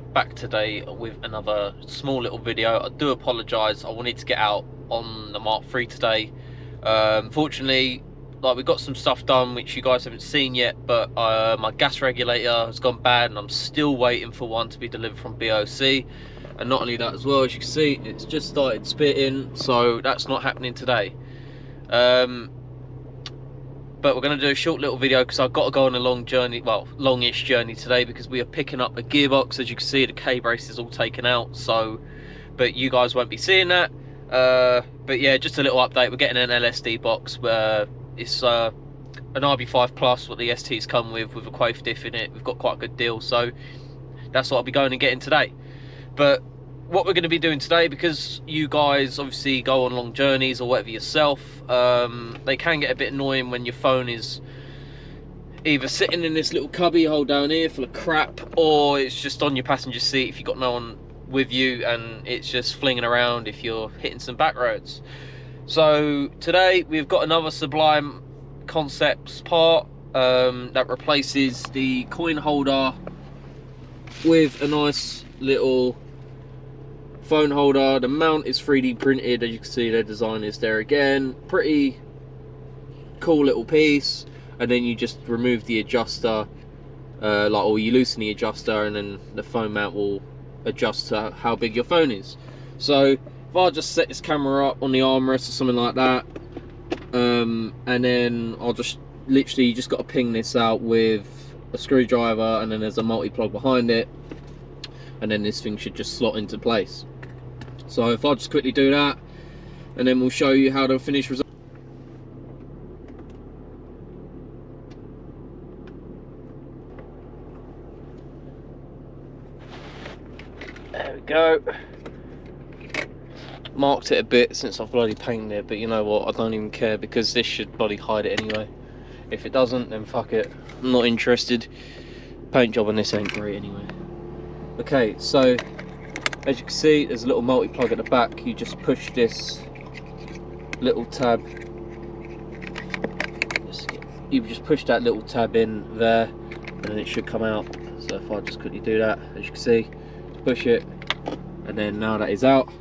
are back today with another small little video. I do apologise, I wanted to get out on the Mark III today. Fortunately, like, we got some stuff done which you guys haven't seen yet, but my gas regulator has gone bad and I'm still waiting for one to be delivered from BOC. And not only that as well, as you can see, it's just started spitting, so that's not happening today. But we're going to do a short little video because I've got to go on a long journey, well, longish journey today, because we are picking up a gearbox. As you can see, the K-brace is all taken out, so, but you guys won't be seeing that. But yeah, just a little update. We're getting an LSD box where it's an RB5 Plus, what the ST's come with a Quafe diff in it. We've got quite a good deal, so that's what I'll be going and getting today. But what we're going to be doing today, because you guys obviously go on long journeys or whatever yourself, they can get a bit annoying when your phone is either sitting in this little cubby hole down here full of crap, or it's just on your passenger seat if you've got no one with you and it's just flinging around if you're hitting some back roads. So today we've got another Sublime Concepts part that replaces the coin holder with a nice little phone holder. The mount is 3D printed, as you can see. Their design is there again. Pretty cool little piece. And then you just remove the adjuster, or you loosen the adjuster, and then the phone mount will adjust to how big your phone is. So if I just set this camera up on the armrest or something like that, and then I'll just literally, you just got to ping this out with a screwdriver, and then there's a multi-plug behind it, and then this thing should just slot into place. So if I just quickly do that, and then we'll show you how the finished result. There we go. Marked it a bit since I've bloody painted it, but you know what, I don't even care, because this should bloody hide it anyway. If it doesn't, then fuck it, I'm not interested. Paint job on this ain't great anyway. Okay, so as you can see, there's a little multi-plug at the back. You just push this little tab, you just push that little tab in there, and then it should come out. So if I just quickly do that, as you can see, push it, and then now that is out.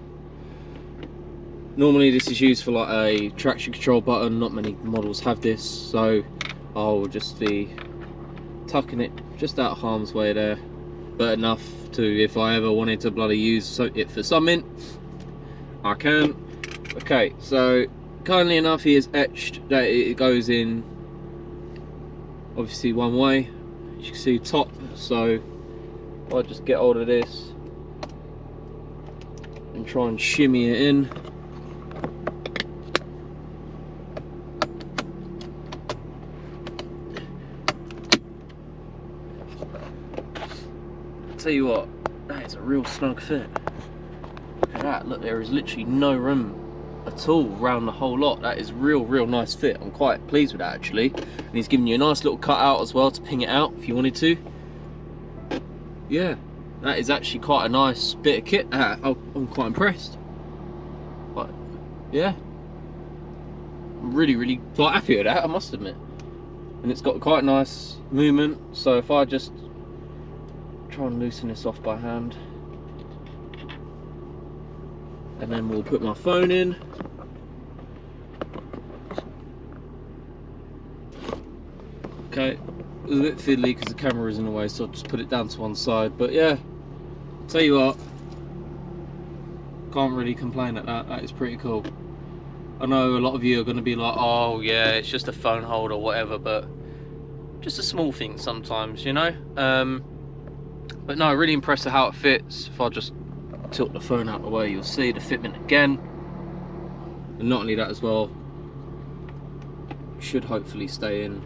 Normally this is used for like a traction control button, not many models have this, so I'll just be tucking it just out of harm's way there, but enough to, if I ever wanted to bloody use it for something, I can. Okay, so kindly enough, he has etched that it goes in obviously one way, as you can see top. So I'll just get hold of this and try and shimmy it in. Tell you what, that is a real snug fit. Look at that, look, there is literally no room at all around the whole lot. That is real nice fit. I'm quite pleased with that actually. And he's giving you a nice little cut out as well to ping it out if you wanted to. Yeah, that is actually quite a nice bit of kit. I'm quite impressed. But yeah, I'm really quite happy with that, I must admit. And it's got quite nice movement, so if I just try and loosen this off by hand, and then we'll put my phone in. Okay, it was a bit fiddly because the camera is in the way, so I'll just put it down to one side. But yeah, tell you what, can't really complain at that. That is pretty cool. I know a lot of you are going to be like, oh yeah, it's just a phone holder or whatever, but just a small thing sometimes, you know. But no, really impressed with how it fits. If I just tilt the phone out of the way, you'll see the fitment again. And not only that as well, should hopefully stay in.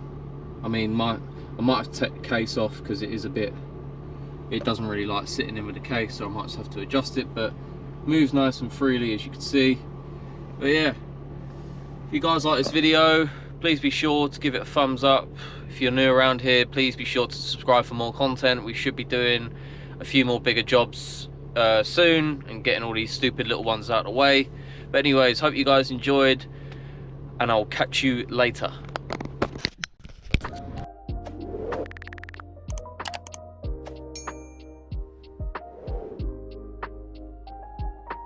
I mean, I might have to take the case off because it is a bit, it doesn't really like sitting in with the case, so I might just have to adjust it, but moves nice and freely, as you can see. But yeah, if you guys like this video, please be sure to give it a thumbs up. If you're new around here, please be sure to subscribe for more content. We should be doing a few more bigger jobs soon and getting all these stupid little ones out of the way. But anyways, hope you guys enjoyed, and I'll catch you later.